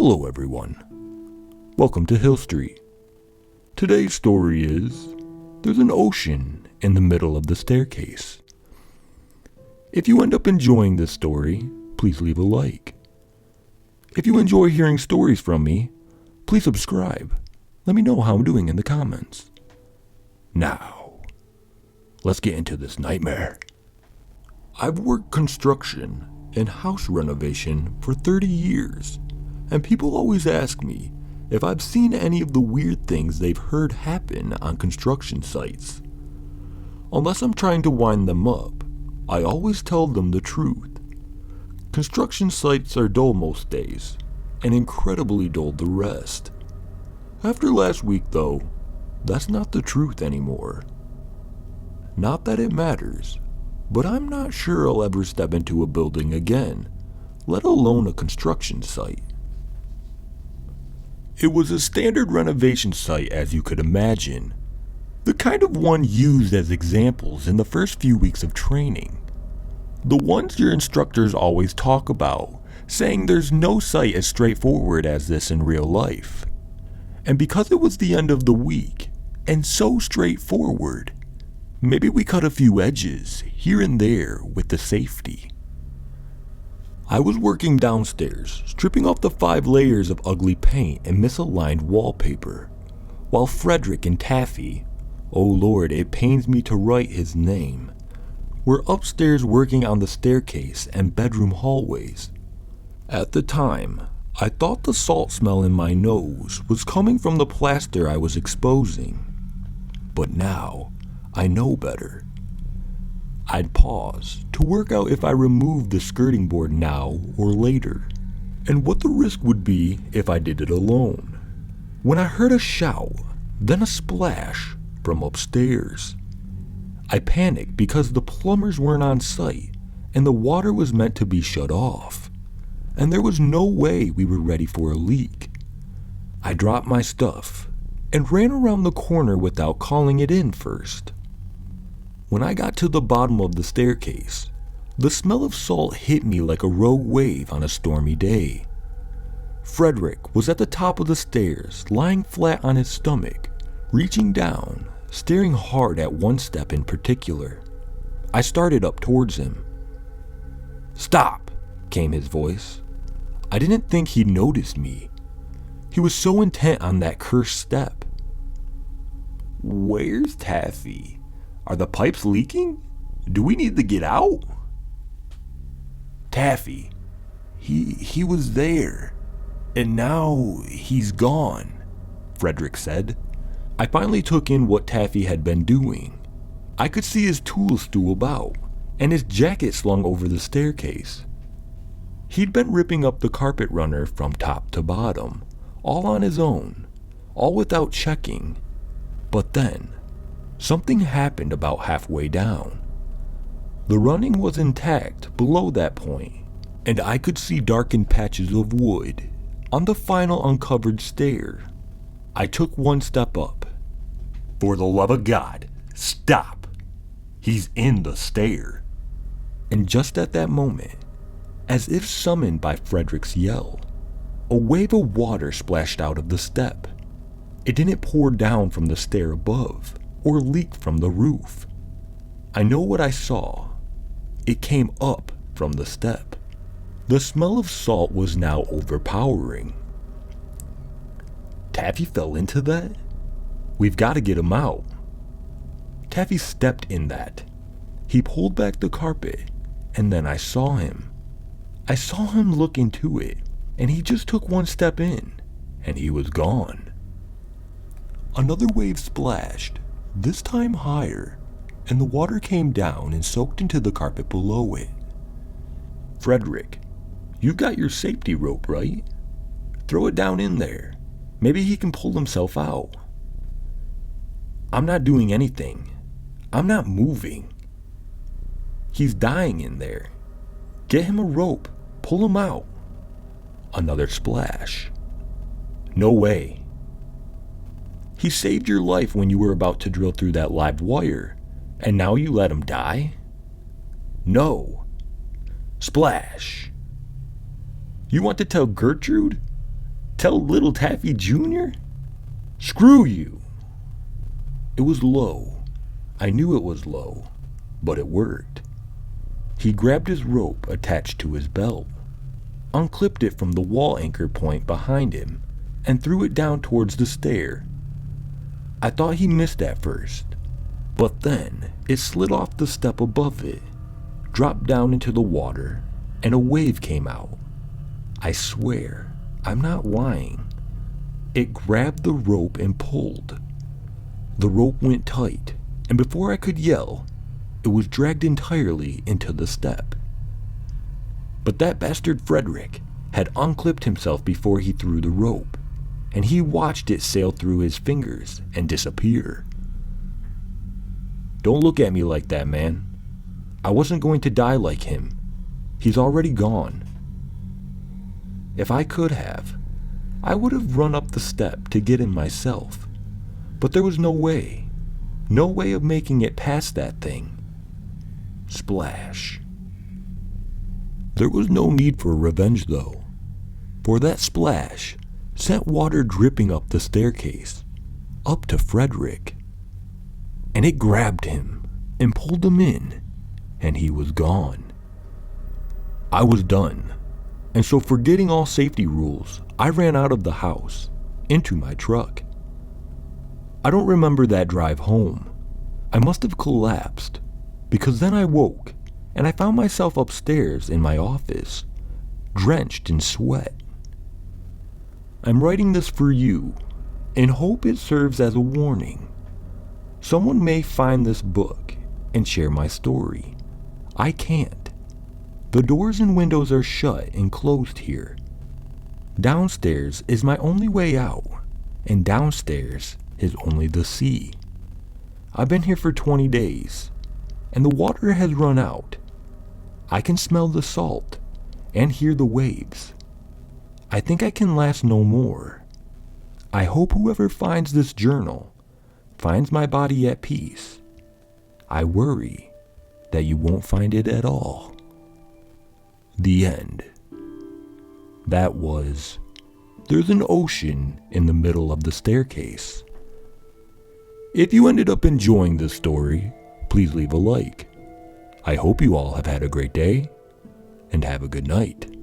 Hello everyone, welcome to Hill Street. Today's story is, there's an ocean in the middle of the staircase. If you end up enjoying this story, please leave a like. If you enjoy hearing stories from me, please subscribe. Let me know how I'm doing in the comments. Now, let's get into this nightmare. I've worked construction and house renovation for 30 years. And people always ask me if I've seen any of the weird things they've heard happen on construction sites. Unless I'm trying to wind them up, I always tell them the truth. Construction sites are dull most days, and incredibly dull the rest. After last week though, that's not the truth anymore. Not that it matters, but I'm not sure I'll ever step into a building again, let alone a construction site. It was a standard renovation site, as you could imagine. The kind of one used as examples in the first few weeks of training. The ones your instructors always talk about, saying there's no site as straightforward as this in real life. And because it was the end of the week, and so straightforward, maybe we cut a few edges here and there with the safety. I was working downstairs, stripping off the 5 layers of ugly paint and misaligned wallpaper, while Frederick and Taffy, oh Lord, it pains me to write his name, were upstairs working on the staircase and bedroom hallways. At the time, I thought the salt smell in my nose was coming from the plaster I was exposing, but now I know better. I'd pause to work out if I removed the skirting board now or later, and what the risk would be if I did it alone. When I heard a shout, then a splash from upstairs. I panicked because the plumbers weren't on site and the water was meant to be shut off, and there was no way we were ready for a leak. I dropped my stuff and ran around the corner without calling it in first. When I got to the bottom of the staircase, the smell of salt hit me like a rogue wave on a stormy day. Frederick was at the top of the stairs, lying flat on his stomach, reaching down, staring hard at one step in particular. I started up towards him. "Stop!" came his voice. I didn't think he'd notice me. He was so intent on that cursed step. "Where's Taffy? Are the pipes leaking? Do we need to get out?" "Taffy, he was there, and now he's gone," Frederick said. I finally took in what Taffy had been doing. I could see his tools stool about, and his jacket slung over the staircase. He'd been ripping up the carpet runner from top to bottom, all on his own, all without checking. But then, something happened about halfway down. The running was intact below that point, and I could see darkened patches of wood on the final uncovered stair. I took one step up. "For the love of God, stop! He's in the stair." And just at that moment, as if summoned by Frederick's yell, a wave of water splashed out of the step. It didn't pour down from the stair above, or leak from the roof. I know what I saw. It came up from the step. The smell of salt was now overpowering. "Taffy fell into that? We've got to get him out." Taffy stepped in that. He pulled back the carpet, and then I saw him. I saw him look into it, and he just took one step in, and he was gone. Another wave splashed, this time higher, and the water came down and soaked into the carpet below it. "Frederick, you've got your safety rope, right? Throw it down in there. Maybe he can pull himself out." "I'm not doing anything. I'm not moving. He's dying in there. Get him a rope. Pull him out." Another splash. "No way. He saved your life when you were about to drill through that live wire, and now you let him die?" "No." Splash. "You want to tell Gertrude?" Tell little Taffy Jr.? Screw you. It was low. I knew it was low, but it worked. He grabbed his rope attached to his belt, unclipped it from the wall anchor point behind him, and threw it down towards the stair. I thought he missed at first, but then it slid off the step above it, dropped down into the water, and a wave came out. I swear, I'm not lying. It grabbed the rope and pulled. The rope went tight, and before I could yell, it was dragged entirely into the step. But that bastard Frederick had unclipped himself before he threw the rope, and he watched it sail through his fingers and disappear. Don't look at me like that, man. I wasn't going to die like him. He's already gone. If I could have, I would have run up the step to get him myself, but there was no way of making it past that thing. Splash. There was no need for revenge though, for that splash sent water dripping up the staircase, up to Frederick. And it grabbed him and pulled him in, and he was gone. I was done, and so forgetting all safety rules, I ran out of the house, into my truck. I don't remember that drive home. I must have collapsed, because then I woke, and I found myself upstairs in my office, drenched in sweat. I'm writing this for you, in hope it serves as a warning. Someone may find this book and share my story. I can't. The doors and windows are shut and closed here. Downstairs is my only way out, and downstairs is only the sea. I've been here for 20 days, and the water has run out. I can smell the salt and hear the waves. I think I can last no more. I hope whoever finds this journal finds my body at peace. I worry that you won't find it at all. The end. That was There's an Ocean in the Middle of the Staircase. If you ended up enjoying this story, please leave a like. I hope you all have had a great day, and have a good night.